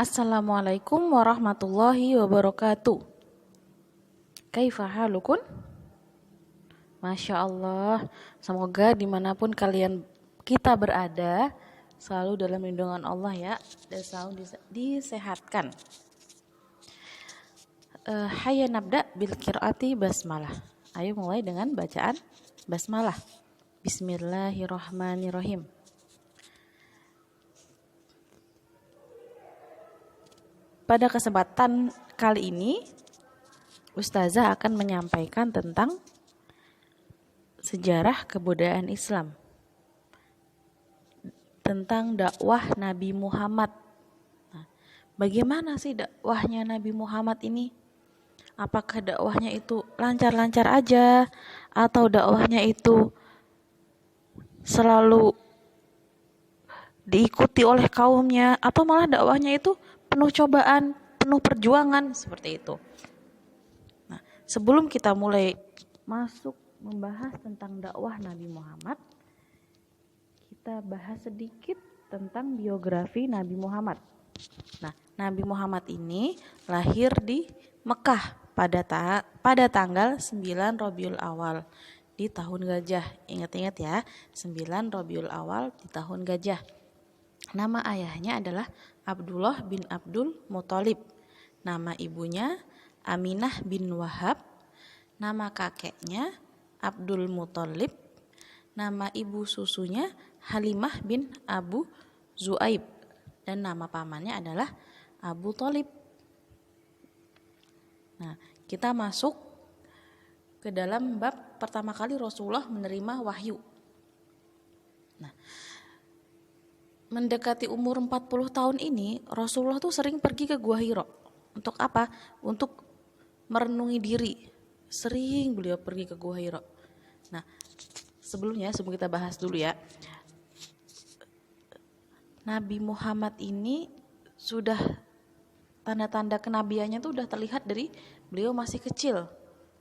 Assalamualaikum warahmatullahi wabarakatuh. Kaifa halukun? Masya Allah. Semoga dimanapun kita berada selalu dalam lindungan Allah ya, dan selalu disehatkan. Hayya nabda bil qiraati basmalah. Ayo mulai dengan bacaan basmalah. Bismillahirrahmanirrahim. Pada kesempatan kali ini, Ustazah akan menyampaikan tentang sejarah kebudayaan Islam, tentang dakwah Nabi Muhammad. Nah, bagaimana sih dakwahnya Nabi Muhammad ini? Apakah dakwahnya itu lancar-lancar aja, atau dakwahnya itu selalu diikuti oleh kaumnya, atau malah dakwahnya itu penuh cobaan, penuh perjuangan, seperti itu. Nah, sebelum kita mulai masuk membahas tentang dakwah Nabi Muhammad, kita bahas sedikit tentang biografi Nabi Muhammad. Nah, Nabi Muhammad ini lahir di Mekah pada tanggal 9 Rabiul Awal di tahun gajah. Ingat-ingat ya, 9 Rabiul Awal di tahun gajah. Nama ayahnya adalah Abdullah bin Abdul Muthalib. Nama ibunya Aminah bin Wahab. Nama kakeknya Abdul Muthalib. Nama ibu susunya Halimah bin Abu Zuaib. Dan nama pamannya adalah Abu Thalib. Nah, kita masuk ke dalam bab pertama kali Rasulullah menerima wahyu. Nah, mendekati umur 40 tahun ini, Rasulullah tuh sering pergi ke Gua Hira. Untuk apa? Untuk merenungi diri. Sering beliau pergi ke Gua Hira. Nah, sebelum kita bahas dulu ya. Nabi Muhammad ini sudah tanda-tanda kenabiannya tuh udah terlihat dari beliau masih kecil.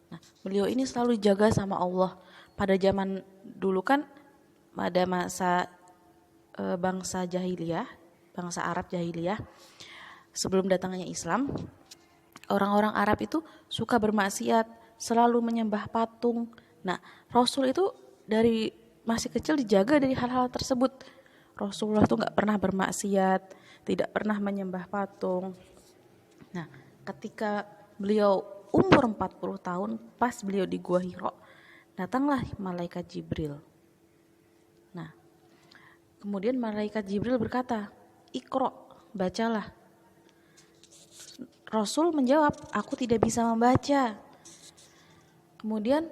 Nah, beliau ini selalu dijaga sama Allah. Pada zaman dulu kan, pada masa bangsa jahiliyah, bangsa Arab jahiliyah, sebelum datangnya Islam, orang-orang Arab itu suka bermaksiat, selalu menyembah patung. Nah, Rasul itu dari masih kecil dijaga dari hal-hal tersebut. Rasulullah itu gak pernah bermaksiat, tidak pernah menyembah patung. Nah, ketika beliau umur 40 tahun, pas beliau di Gua Hira, datanglah malaikat Jibril. Nah, kemudian malaikat Jibril berkata, "Iqra, bacalah." Rasul menjawab, "Aku tidak bisa membaca." Kemudian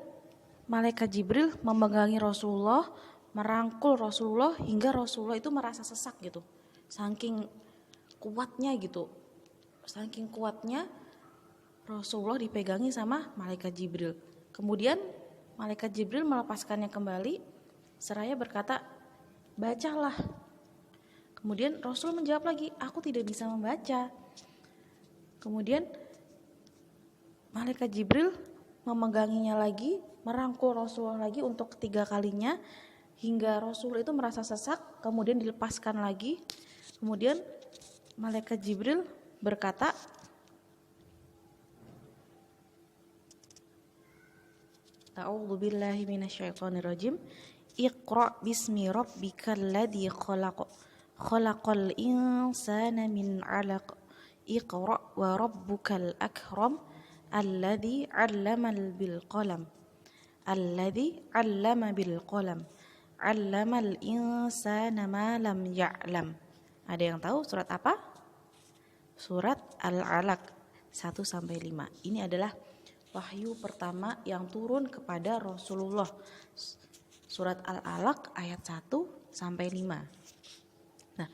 malaikat Jibril memegangi Rasulullah, merangkul Rasulullah hingga Rasulullah itu merasa sesak gitu. Saking kuatnya Rasulullah dipegangi sama malaikat Jibril. Kemudian malaikat Jibril melepaskannya kembali, seraya berkata, "Bacalah." Kemudian Rasul menjawab lagi, "Aku tidak bisa membaca." Kemudian malaikat Jibril memeganginya lagi, merangkul Rasulullah lagi untuk ketiga kalinya, hingga Rasul itu merasa sesak, kemudian dilepaskan lagi. Kemudian malaikat Jibril berkata, "A'udzu billahi minasyaitonir rajim. Iqra bismi rabbikal ladzi khalaq. Khalaqal insana min 'alaq. Iqra wa rabbukal akram. Alladzi 'allama bil qalam. Alladzi 'allama bil qalam. 'Allamal insana ma lam ya'lam." Ada yang tahu surat apa? Surat Al-Alaq 1-5. Ini adalah wahyu pertama yang turun kepada Rasulullah. Surat Al-Alaq ayat 1-5. Nah,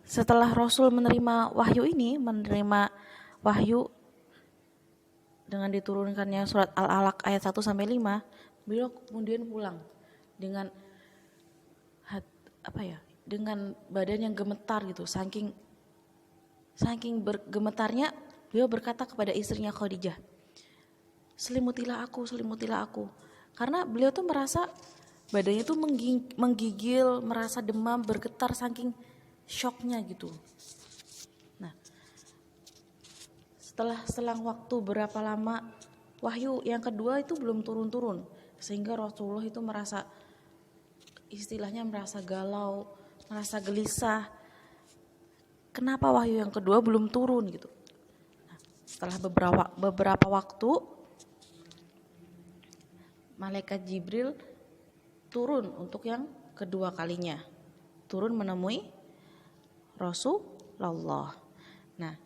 setelah Rasul menerima wahyu dengan diturunkannya surat Al-Alaq ayat 1-5, beliau kemudian pulang dengan dengan badan yang gemetar gitu. Saking bergemetarnya, beliau berkata kepada istrinya Khadijah, selimutilah aku. Karena beliau tuh merasa badannya tuh menggigil, merasa demam, bergetar saking shocknya gitu. Nah, setelah selang waktu berapa lama, wahyu yang kedua itu belum turun-turun, sehingga Rasulullah itu merasa, istilahnya merasa galau, merasa gelisah. Kenapa wahyu yang kedua belum turun gitu? Nah, setelah beberapa waktu, malaikat Jibril turun untuk yang kedua kalinya, turun menemui Rasulullah. Nah,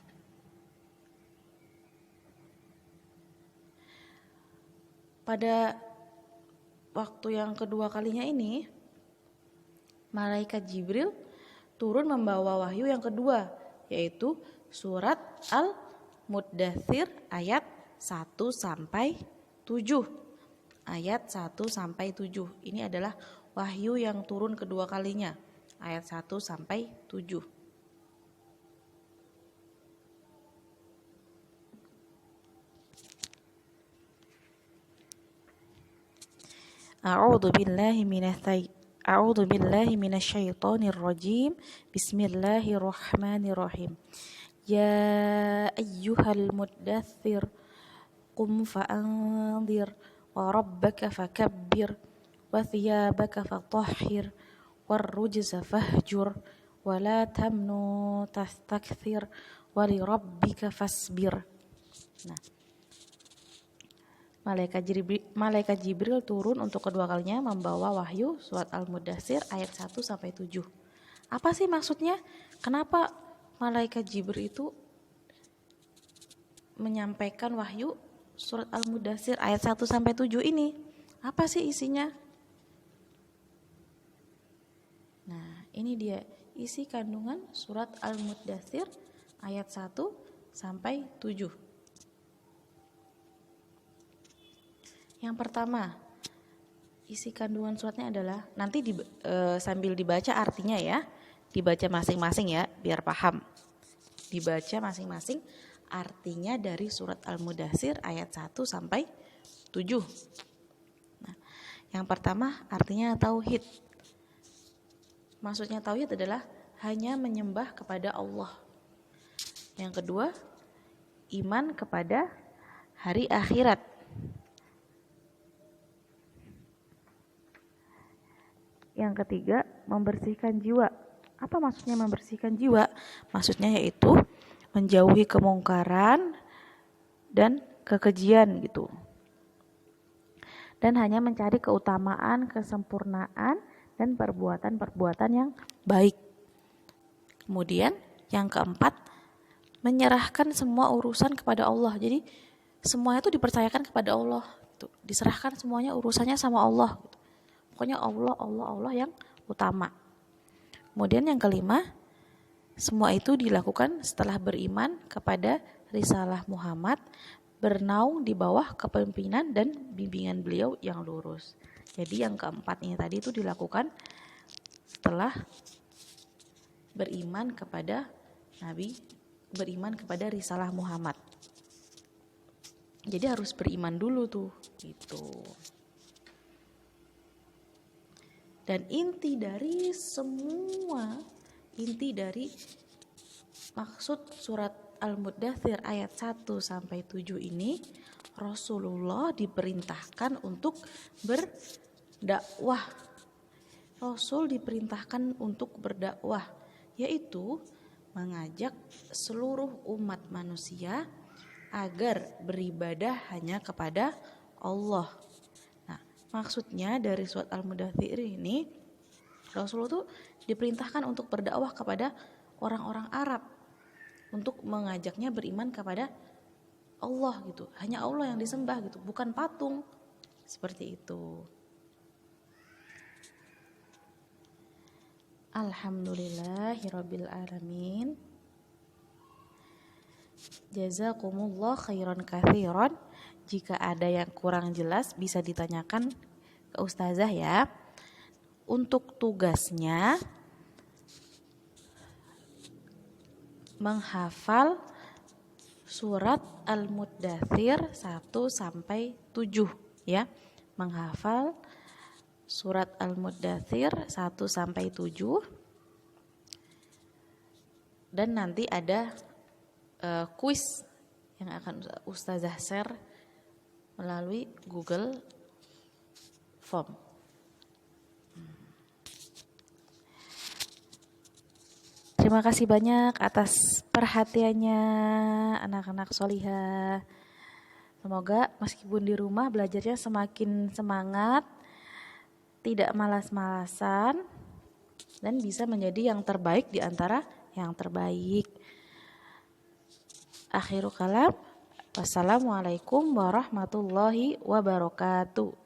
pada waktu yang kedua kalinya ini, malaikat Jibril turun membawa wahyu yang kedua, yaitu surat Al-Muddatsir ayat 1 sampai 7. Ayat 1 sampai 7. Ini adalah wahyu yang turun kedua kalinya, ayat 1 sampai 7. A'udzu billahi minasyaitonir rajim. Bismillahirrahmanirrahim. Ya ayyuhal muddatsir qum fa'anzir wa rabbaka fakabbir wa thiyabaka fatahhir warrujza fahjur wa la tamnu tastakthir wa li rabbika fasbir. Nah, Malaikat Jibril turun untuk kedua kalinya membawa wahyu surat Al-Muddatsir ayat 1 sampai 7. Apa sih maksudnya? Kenapa malaikat Jibril itu menyampaikan wahyu surat Al-Muddatsir ayat 1 sampai 7 ini? Apa sih isinya? Nah, ini dia isi kandungan surat Al-Muddatsir ayat 1 sampai 7. Yang pertama, isi kandungan suratnya adalah, nanti sambil dibaca artinya ya, dibaca masing-masing ya, biar paham. Dibaca masing-masing artinya dari surat Al-Muddatsir ayat 1 sampai 7. Nah, yang pertama artinya tauhid. Maksudnya tauhid adalah hanya menyembah kepada Allah. Yang kedua, iman kepada hari akhirat. Yang ketiga, membersihkan jiwa. Apa maksudnya membersihkan jiwa? Maksudnya yaitu menjauhi kemungkaran dan kekejian gitu. Dan hanya mencari keutamaan, kesempurnaan, dan perbuatan-perbuatan yang baik. Kemudian yang keempat, menyerahkan semua urusan kepada Allah. Jadi semuanya itu dipercayakan kepada Allah. Diserahkan semuanya urusannya sama Allah. Pokoknya Allah yang utama. Kemudian yang kelima, semua itu dilakukan setelah beriman kepada risalah Muhammad, bernaung di bawah kepemimpinan dan bimbingan beliau yang lurus. Jadi yang keempat ini tadi itu dilakukan setelah beriman kepada Nabi, beriman kepada risalah Muhammad. Jadi harus beriman dulu tuh, gitu. Dan inti dari maksud surat Al-Muddatsir ayat 1 sampai 7 ini, Rasulullah diperintahkan untuk berdakwah. Rasul diperintahkan untuk berdakwah, yaitu mengajak seluruh umat manusia agar beribadah hanya kepada Allah. Nah, maksudnya dari surat Al-Muddatsir ini, Rasulullah itu diperintahkan untuk berdakwah kepada orang-orang Arab, untuk mengajaknya beriman kepada Allah gitu. Hanya Allah yang disembah gitu, bukan patung. Seperti itu. Alhamdulillahirabbil alamin. Jazakumullah khairan katsiran. Jika ada yang kurang jelas bisa ditanyakan ke ustazah ya. Untuk tugasnya menghafal surat Al-Muddatsir 1 sampai 7 ya. Menghafal surat Al-Muddatsir 1 sampai 7. Dan nanti ada kuis yang akan Ustazah share melalui Google Form. Terima kasih banyak atas perhatiannya anak-anak solihah. Semoga meskipun di rumah belajarnya semakin semangat, tidak malas-malasan, dan bisa menjadi yang terbaik di antara yang terbaik. Akhirul kalam. Wassalamualaikum warahmatullahi wabarakatuh.